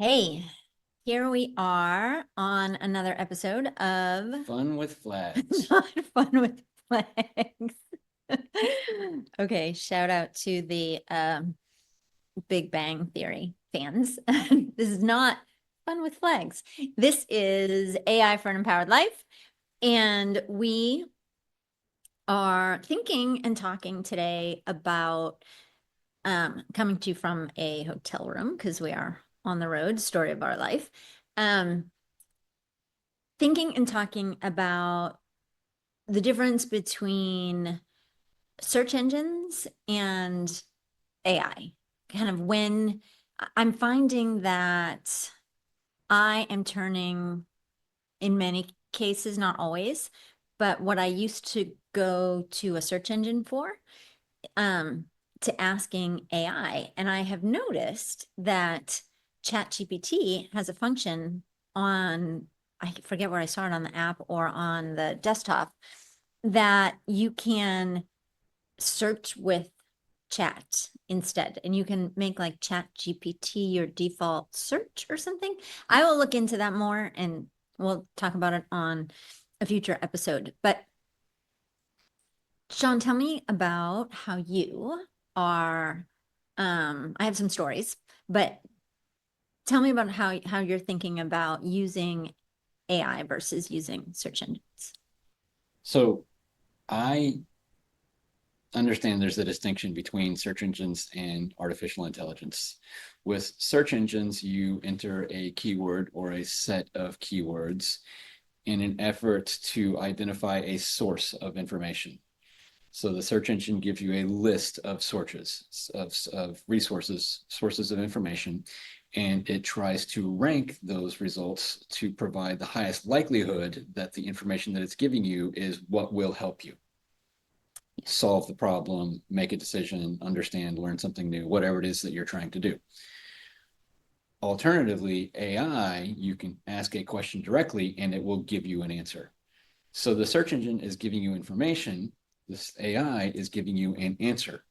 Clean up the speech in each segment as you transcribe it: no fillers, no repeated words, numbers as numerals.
Hey, here we are on another episode of Fun with flags. Not Fun with Flags. Okay, shout out to the Big Bang Theory fans. This is not Fun with Flags. This is AI for an Empowered Life. And we are thinking and talking today about coming to you from a hotel room because we are on the road, story of our life. Um, Thinking and talking about the difference between search engines and AI. Kind of when I'm finding that I am turning, in many cases, not always, but what I used to go to a search engine for, um, to asking AI. And I have noticed that ChatGPT has a function on, I forget where I saw it on the app or on the desktop, that you can search with chat instead. And you can make like ChatGPT your default search or something. I will look into that more and we'll talk about it on a future episode. But Sean, tell me about how you are. I have some stories, but tell me about how you're thinking about using AI versus using search engines. So I understand there's a distinction between search engines and artificial intelligence. With search engines, you enter a keyword or a set of keywords in an effort to identify a source of information. So the search engine gives you a list of of resources, sources of information, and it tries to rank those results to provide the highest likelihood that the information that it's giving you is what will help you solve the problem, make a decision, understand, learn something new, whatever it is that you're trying to do. Alternatively, AI, you can ask a question directly and it will give you an answer. So the search engine is giving you information, this AI is giving you an answer.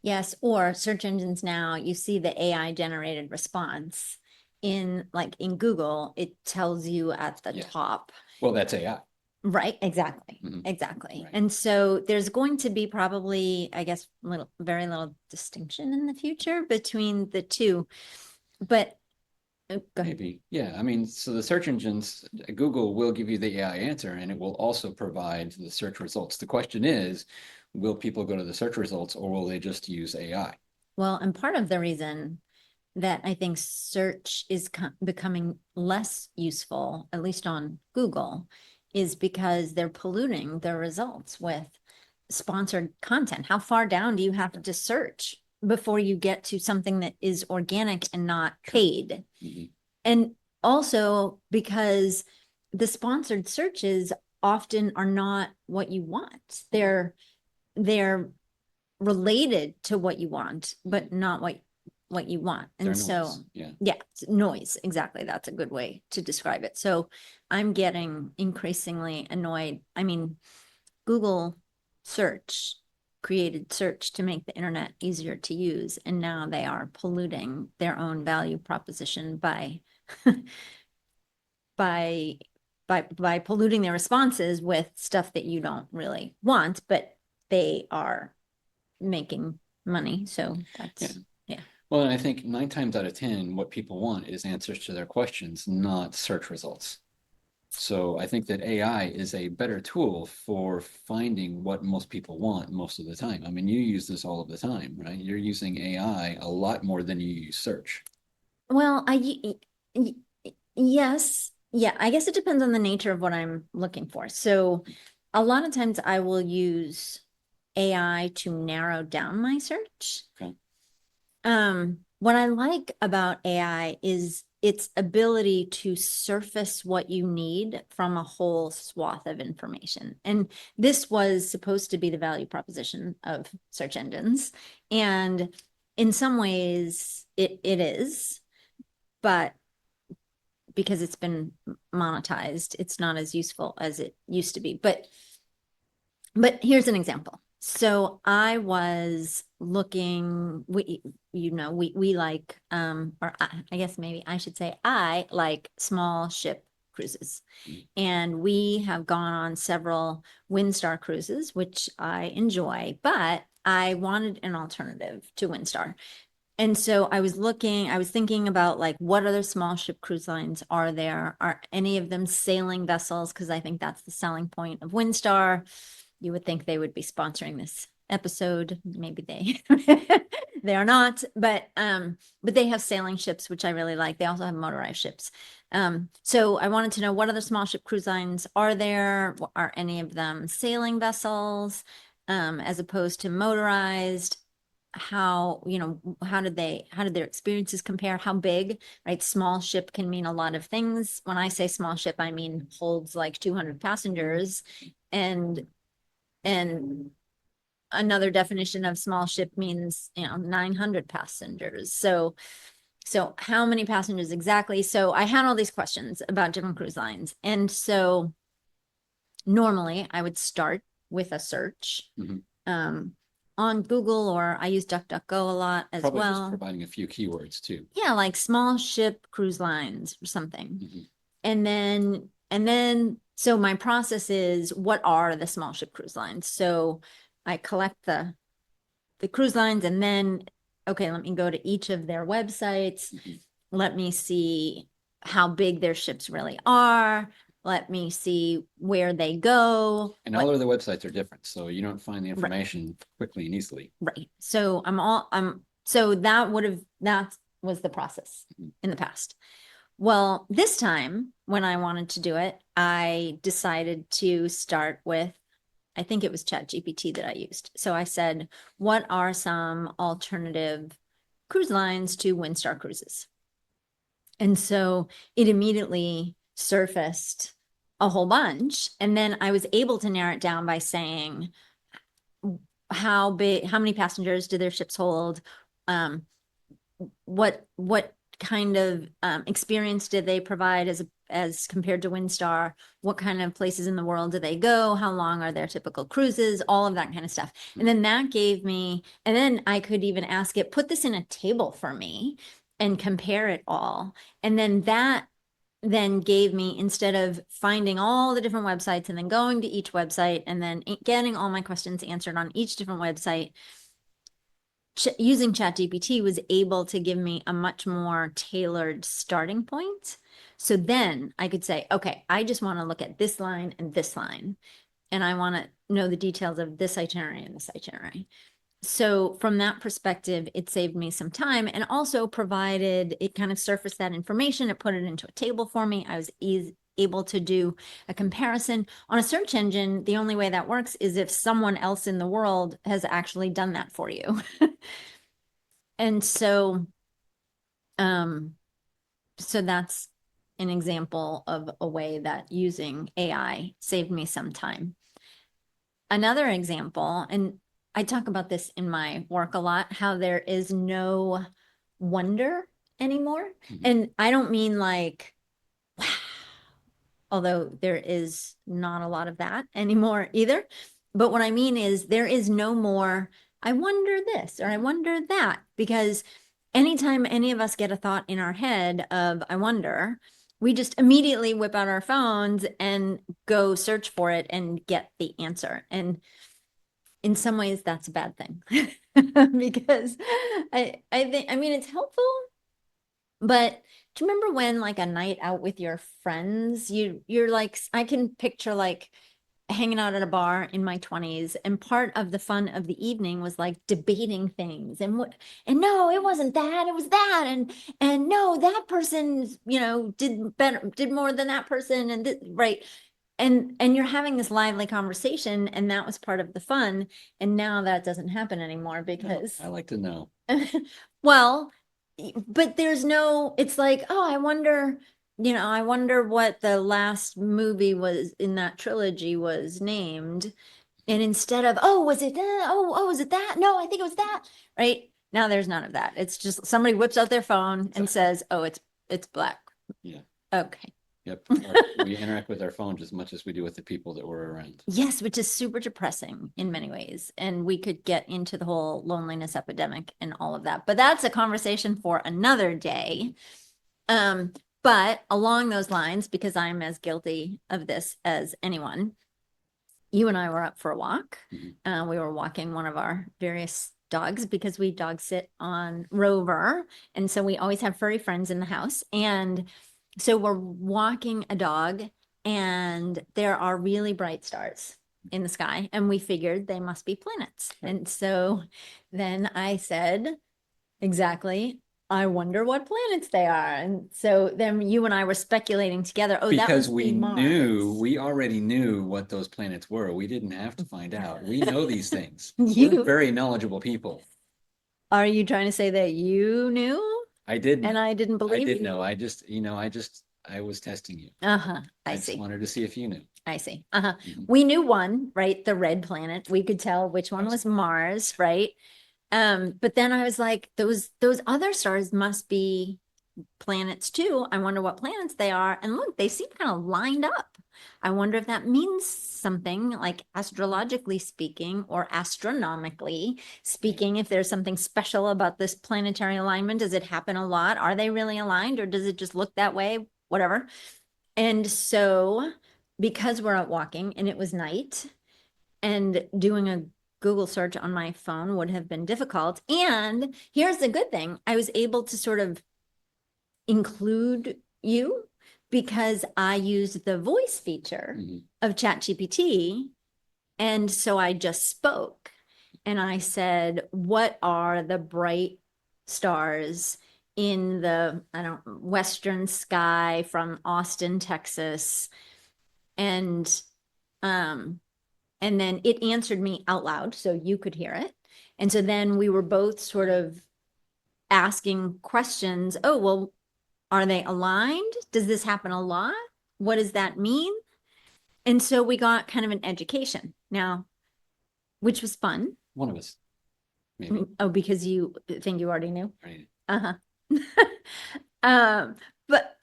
Yes, or search engines now, you see the AI generated response in like in Google, it tells you at the Yeah. top. Well, that's AI. Right, exactly. Mhm. Exactly. Right. And so there's going to be probably, I guess, very little distinction in the future between the two. But go ahead. Maybe. Yeah. I mean, so the search engines, Google will give you the AI answer and it will also provide the search results. The question is, will people go to the search results or will they just use AI? Well, and part of the reason that I think search is becoming less useful, at least on Google, is because they're polluting their results with sponsored content. How far down do you have to search before you get to something that is organic and not paid? Mhm. And also because the sponsored searches often are not what you want. They're related to what you want, but not what you want. They're And so, noise. Yeah. yeah, noise. Exactly. That's a good way to describe it. So I'm getting increasingly annoyed. I mean, Google search created search to make the internet easier to use, and now they are polluting their own value proposition by by by polluting their responses with stuff that you don't really want, but they are making money. So Yeah. that's, yeah. Well, and I think 9 times out of 10, what people want is answers to their questions, not search results. So I think that AI is a better tool for finding what most people want most of the time. I mean, you use this all of the time, right? You're using AI a lot more than you use search. Well, yes. Yeah, I guess it depends on the nature of what I'm looking for. So a lot of times I will use AI to narrow down my search. Okay. What I like about AI is its ability to surface what you need from a whole swath of information. And this was supposed to be the value proposition of search engines. And in some ways it is, but because it's been monetized, it's not as useful as it used to be. But here's an example. So I was looking, we like, I guess maybe I should say I like small ship cruises. And we have gone on several Windstar cruises, which I enjoy, but I wanted an alternative to Windstar. And so I was thinking about like what other small ship cruise lines are there? Are any of them sailing vessels? Because I think that's the selling point of Windstar. You would think they would be sponsoring this episode. Maybe they are not, but they have sailing ships, which I really like. They also have motorized ships. So I wanted to know what other small ship cruise lines are there? Are any of them sailing vessels, as opposed to motorized? How, how did their experiences compare? How big, right? Small ship can mean a lot of things. When I say small ship, I mean holds like 200 passengers, and and another definition of small ship means, 900 passengers. So how many passengers exactly? So I had all these questions about different cruise lines. And so normally I would start with a search. Um, on Google, or I use DuckDuckGo a lot as Probably just well. providing a few keywords too. Yeah, like small ship cruise lines or something. So my process is, what are the small ship cruise lines? So I collect the cruise lines, and then, okay, let me go to each of their websites. Let me see how big their ships really are. Let me see where they go. And all of the websites are different, so you don't find the information quickly and easily. Right. So that was the process in the past. Well, this time when I wanted to do it, I decided to start with, I think it was ChatGPT that I used. So I said, what are some alternative cruise lines to Windstar Cruises? And so it immediately surfaced a whole bunch. And then I was able to narrow it down by saying, how many passengers do their ships hold? What kind of experience did they provide as compared to Windstar? What kind of places in the world do they go? How long are their typical cruises? All of that kind of stuff. And then that gave me, and then I could even ask it, put this in a table for me and compare it all. And then that then gave me, instead of finding all the different websites and then going to each website and then getting all my questions answered on each different website, using ChatGPT was able to give me a much more tailored starting point. So then I could say, okay, I just want to look at this line and this line, and I want to know the details of this itinerary and this itinerary. So from that perspective, it saved me some time, and also provided, it kind of surfaced that information. It put it into a table for me. I was able to do a comparison. On a search engine, the only way that works is if someone else in the world has actually done that for you. And um, so that's an example of a way that using AI saved me some time. Another example, and I talk about this in my work a lot, how there is no wonder anymore. And I don't mean like, wow, although there is not a lot of that anymore either. But what I mean is, there is no more, I wonder this or I wonder that, because anytime any of us get a thought in our head of, I wonder, we just immediately whip out our phones and go search for it and get the answer. And in some ways, that's a bad thing because I think, I mean, it's helpful, but do you remember when, like, a night out with your friends, you're like, I can picture like hanging out at a bar in my 20s, and part of the fun of the evening was like debating things, and no, it wasn't that, it was that, and no, that person, did better, did more than that person, and right. And you're having this lively conversation, and that was part of the fun. And now that doesn't happen anymore because I like to know. well, but there's no, it's like, oh, I wonder what the last movie was in that trilogy was named. And instead of, oh, was it, was it that? No, I think it was that. Right now, there's none of that. It's just somebody whips out their phone and says, oh, it's black. Yeah. Okay. Yep. We interact with our phones as much as we do with the people that we're around. Yes, which is super depressing in many ways. And we could get into the whole loneliness epidemic and all of that. But that's a conversation for another day. But along those lines, because I'm as guilty of this as anyone, you and I were up for a walk. We were walking one of our various dogs because we dog sit on Rover. And so we always have furry friends in the house. And so we're walking a dog, and there are really bright stars in the sky. And we figured they must be planets. And so then I said, exactly, I wonder what planets they are. And so then you and I were speculating together. Oh, that Because must we be Mars. we already knew what those planets were. We didn't have to find out. We know these things. You- We're very knowledgeable people. Are you trying to say that you knew I didn't. and I didn't I believe did you? know. I was testing you. Uh-huh. I I just see. wanted to see if you knew. I see. Uh-huh. Mhm. We knew one, right? The red planet. We could tell which one was Mars, right? But then I was like, those other stars must be planets too. I wonder what planets they are. And look, they seem kind of lined up. I wonder if that means something, like astrologically speaking or astronomically speaking, if there's something special about this planetary alignment. Does it happen a lot? Are they really aligned, or does it just look that way? Whatever. And so, because we're out walking and it was night, and doing a Google search on my phone would have been difficult. And here's the good thing, I was able to sort of include you because I used the voice feature of ChatGPT. And so I just spoke and I said, what are the bright stars in the, I don't western sky from Austin, Texas? And then it answered me out loud so you could hear it. And so then we were both sort of asking questions. Oh, well, are they aligned? Does this happen a lot? What does that mean? And so we got kind of an education now, which was fun. One of us, maybe. Oh, because you think you already knew? Right. Uh-huh. But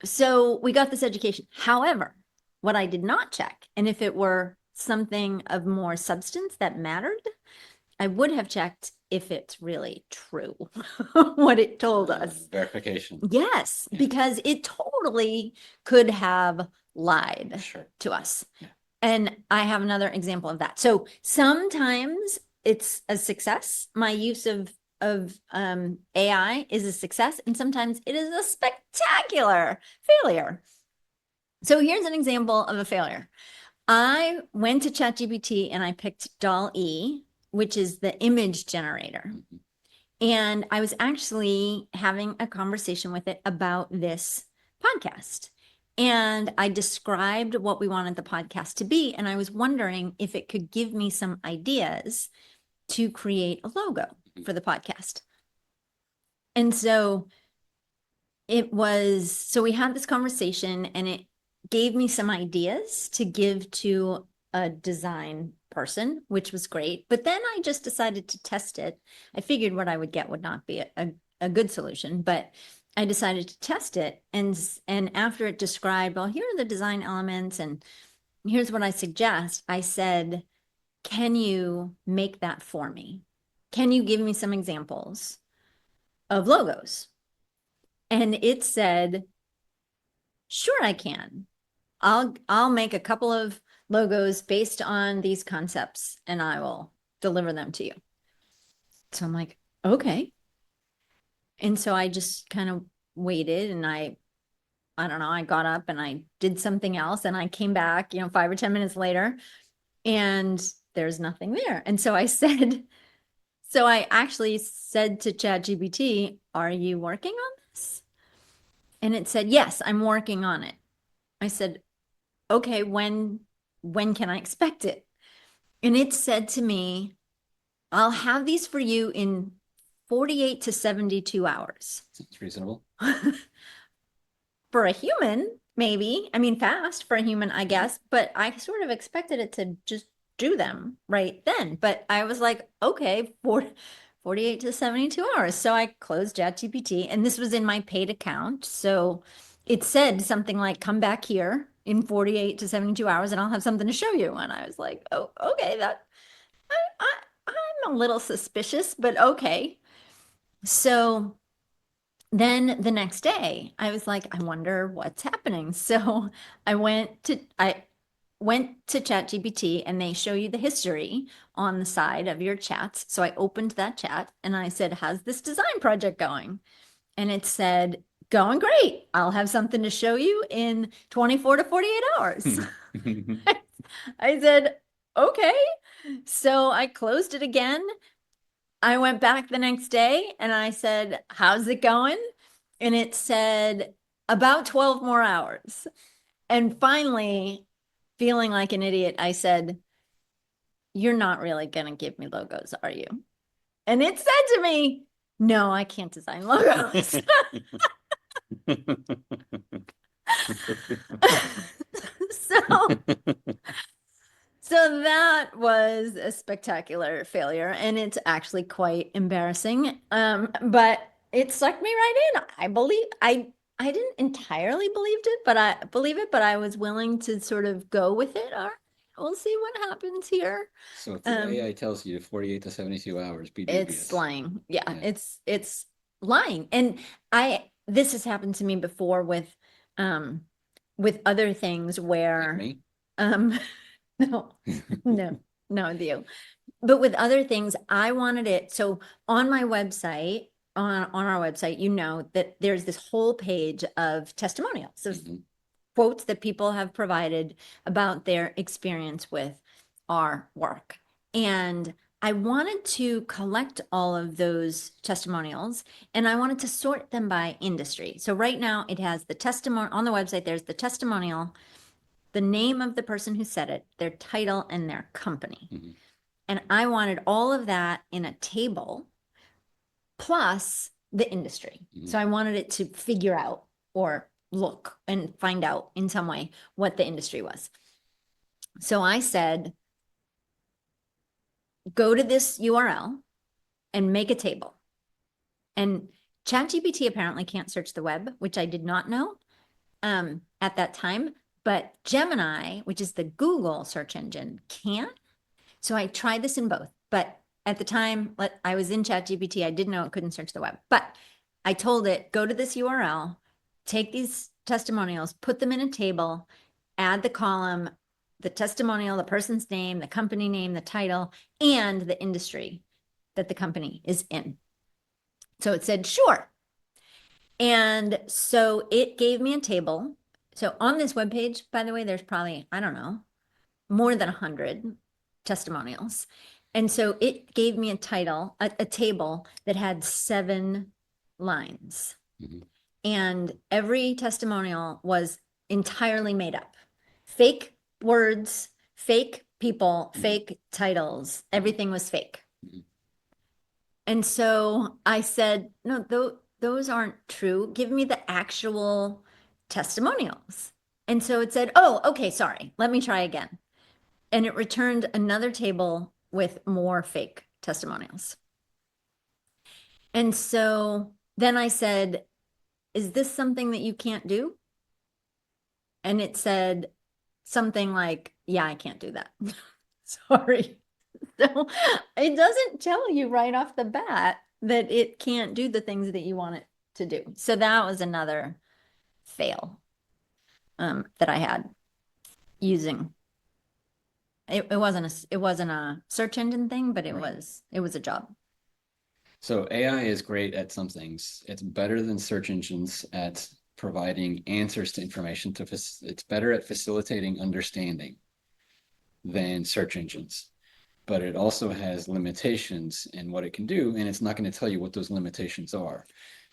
so we got this education. However, what I did not check, and if it were something of more substance that mattered, I would have checked if it's really true what it told us. Verification. Yes, Yeah. because it totally could have lied Sure. to us. Yeah. And I have another example of that. So sometimes it's a success. My use of AI is a success, and sometimes it is a spectacular failure. So here's an example of a failure. I went to ChatGPT and I picked DALL-E, which is the image generator. And I was actually having a conversation with it about this podcast. And I described what we wanted the podcast to be. And I was wondering if it could give me some ideas to create a logo for the podcast. And so we had this conversation, and it gave me some ideas to give to a design person, which was great. But then I just decided to test it. I figured what I would get would not be a good solution, but I decided to test it. And after it described, well, here are the design elements and here's what I suggest, I said, can you make that for me? Can you give me some examples of logos? And it said, sure, I can. I'll make a couple of logos based on these concepts and I will deliver them to you. So I'm like, okay. And so I just kind of waited, and I don't know, I got up and I did something else, and I came back, 5 or 10 minutes later, and there's nothing there. And so I actually said to ChatGPT, are you working on this? And it said, yes, I'm working on it. I said, okay, when can I expect it? And it said to me, I'll have these for you in 48 to 72 hours. It's reasonable. For a human, maybe. I mean, fast for a human, I guess, but I sort of expected it to just do them right then. But I was like, okay, 48 to 72 hours. So I closed ChatGPT, and this was in my paid account. So it said something like, come back here in 48 to 72 hours and I'll have something to show you. And I was like, oh, okay, I, I'm a little suspicious, but okay. So then the next day, I was like, I wonder what's happening. So I went to ChatGPT and they show you the history on the side of your chats. So I opened that chat and I said, how's this design project going? And it said, going great. I'll have something to show you in 24 to 48 hours. I said, okay. So I closed it again. I went back the next day and I said, how's it going? And it said, about 12 more hours. And finally, feeling like an idiot, I said, you're not really going to give me logos, are you? And it said to me, no, I can't design logos. So, so that was a spectacular failure, and it's actually quite embarrassing. But it sucked me right in. I didn't entirely believe it, but I was willing to sort of go with it. All right, we'll see what happens here. So if the AI tells you 48 to 72 hours, be dubious. It's lying. Yeah, it's lying. And this has happened to me before with other things Like where me? um no, no with you. But with other things, I wanted it. So on my website, on our website, you know that there's this whole page of testimonials of Mhm. quotes that people have provided about their experience with our work. And I wanted to collect all of those testimonials and I wanted to sort them by industry. So right now it has the testimony on the website, there's the testimonial, the name of the person who said it, their title, and their company. Mhm. And I wanted all of that in a table plus the industry. Mhm. So I wanted it to figure out or look and find out in some way what the industry was. So I said, go to this URL and make a table. And ChatGPT apparently can't search the web, which I did not know at that time. But Gemini, which is the Google search engine, can. So I tried this in both. But at the time, I was in ChatGPT. I didn't know it couldn't search the web. But I told it, go to this URL, take these testimonials, put them in a table, add the column, the testimonial, the person's name, the company name, the title, and the industry that the company is in. So it said, sure. And so it gave me a table. So on this webpage, by the way, there's probably, I don't know, more than 100 testimonials. And so it gave me a table that had 7 lines. Mhm. And every testimonial was entirely made up. Fake words, fake people, fake titles, everything was fake. Mhm. And so I said, no, those aren't true. Give me the actual testimonials. And so it said, oh, okay, sorry. Let me try again. And it returned another table with more fake testimonials. And so then I said, is this something that you can't do? And it said something like, yeah, I can't do that. Sorry. So it doesn't tell you right off the bat that it can't do the things that you want it to do. So that was another fail that I had using. It wasn't a search engine thing, but it Right. was a job. So AI is great at some things. It's better than search engines at providing answers to information. It's better at facilitating understanding than search engines. But it also has limitations in what it can do, and it's not going to tell you what those limitations are.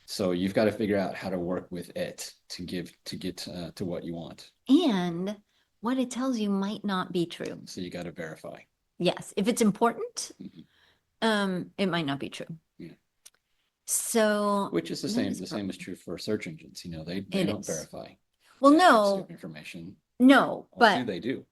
So you've got to figure out how to work with it to get to what you want. And what it tells you might not be true. So you got to verify. Yes, if it's important, Mhm. it might not be true. Yeah. So Which is the that same. is a The same is problem. true for search engines. They It don't is. verify Well, accuracy of no, information. no, Well, do but they do?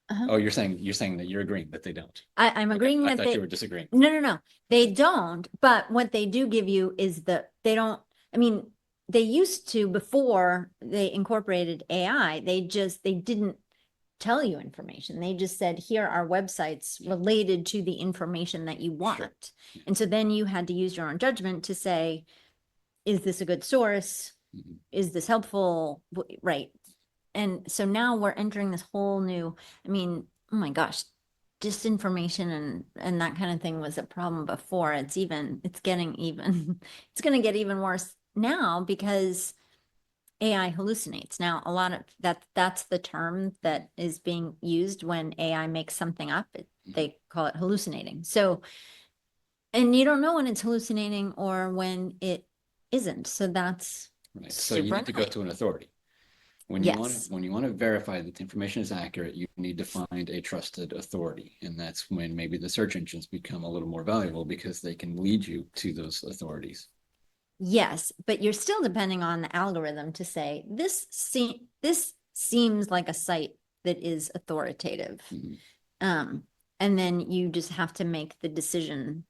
uh-huh. Oh, you're saying that you're agreeing that they don't. I'm Okay, agreeing I that thought you they were disagreeing. no, they don't. But what they do give you is they don't. I mean, they used to, before they incorporated AI, they didn't tell you information. They just said, here are websites related to the information that you want. Sure. And so then you had to use your own judgment to say, is this a good source? Is this helpful? Right. And so now we're entering this whole new, I mean, oh my gosh, disinformation and that kind of thing was a problem before. It's getting even, it's going to get even worse now because AI hallucinates. Now, a lot of that's the term that is being used when AI makes something up. They call it hallucinating. So, and you don't know when it's hallucinating or when it isn't. So that's Right. So you need to go to an authority. When you want yes. to, when you want to verify that the information is accurate, you need to find a trusted authority. And that's when maybe the search engines become a little more valuable because they can lead you to those authorities. Yes, but you're still depending on the algorithm to say this seems like a site that is authoritative. Um, and then you just have to make the decision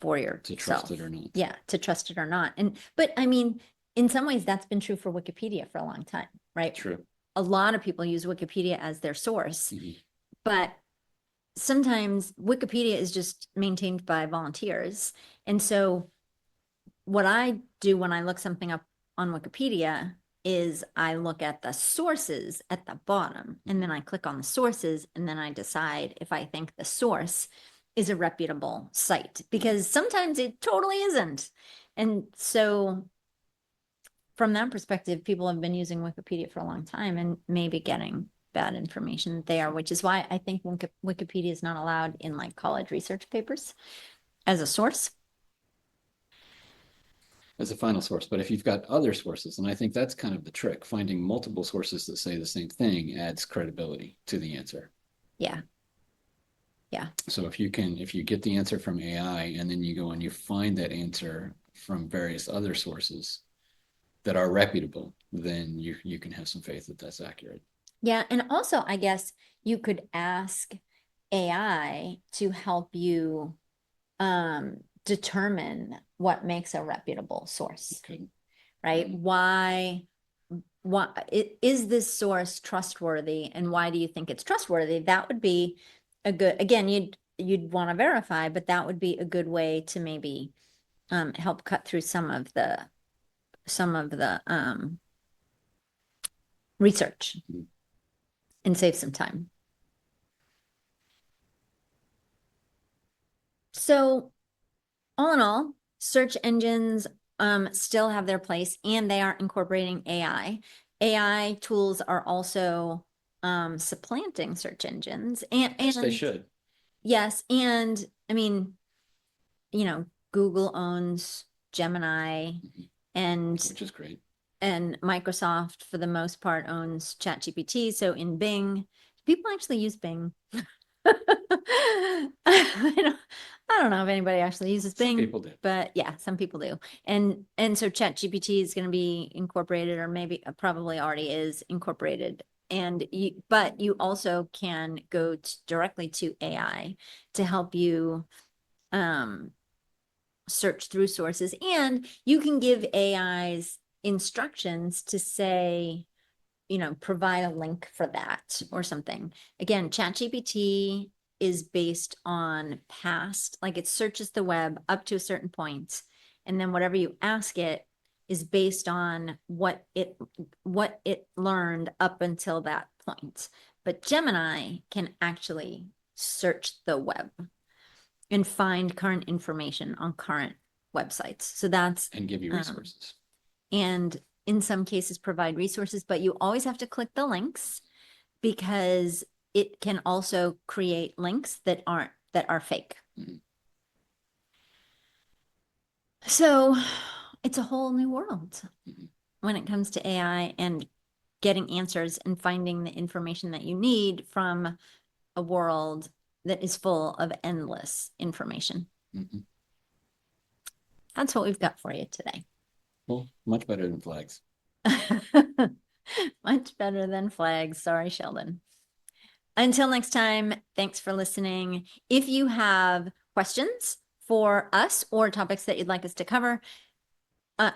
for yourself. To trust it or not. Yeah, to trust it or not. But I mean, in some ways that's been true for Wikipedia for a long time, right? True. A lot of people use Wikipedia as their source, but sometimes Wikipedia is just maintained by volunteers. And so what I do when I look something up on Wikipedia is I look at the sources at the bottom and then I click on the sources and then I decide if I think the source is a reputable site because sometimes it totally isn't. And so from that perspective, people have been using Wikipedia for a long time and maybe getting bad information there, which is why I think Wikipedia is not allowed in like college research papers as a source. As a final source. But if you've got other sources, and I think that's kind of the trick, finding multiple sources that say the same thing adds credibility to the answer. Yeah. Yeah. So if you get the answer from AI and then you go and you find that answer from various other sources that are reputable, then you can have some faith that that's accurate. Yeah. And also, I guess you could ask AI to help you determine what makes a reputable source. Right? Why is this source trustworthy and why do you think it's trustworthy? That would be a good, again, you'd want to verify, but that would be a good way to maybe help cut through some of the research and save some time. So all in all, search engines still have their place and they are incorporating AI. AI tools are also supplanting search engines and Yes, they should. Yes, and I mean, you know, Google owns Gemini and which is great. And Microsoft for the most part owns ChatGPT. So in Bing, people actually use Bing. I don't know if anybody actually uses Bing. Some people do. But yeah, some people do. And so ChatGPT is going to be incorporated or maybe probably already is incorporated. But you also can go directly to AI to help you search through sources and you can give AIs instructions to say, provide a link for that or something. Again, ChatGPT is based on past, like it searches the web up to a certain point, and then whatever you ask it is based on what it learned up until that point. But Gemini can actually search the web and find current information on current websites. So that's and give you resources. And in some cases provide resources, but you always have to click the links because it can also create links that are fake. So it's a whole new world when it comes to AI and getting answers and finding the information that you need from a world that is full of endless information. That's what we've got for you today. Well, much better than flags. Much better than flags. Sorry, Sheldon. Until next time, thanks for listening. If you have questions for us or topics that you'd like us to cover,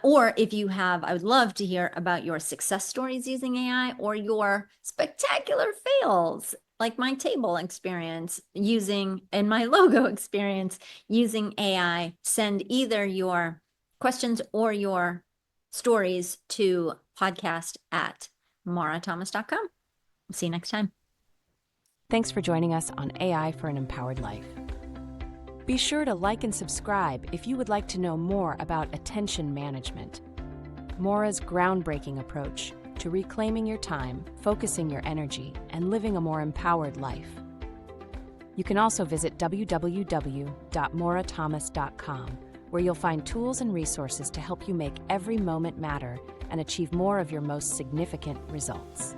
Or if you have, I would love to hear about your success stories using AI or your spectacular fails, like my table experience using and my logo experience using AI. Send either your questions or your stories to podcast@maurathomas.com. See you next time. Thanks for joining us on AI for an Empowered Life. Be sure to like and subscribe if you would like to know more about attention management, Maura's groundbreaking approach to reclaiming your time, focusing your energy, and living a more empowered life. You can also visit www.maurathomas.com, where you'll find tools and resources to help you make every moment matter and achieve more of your most significant results.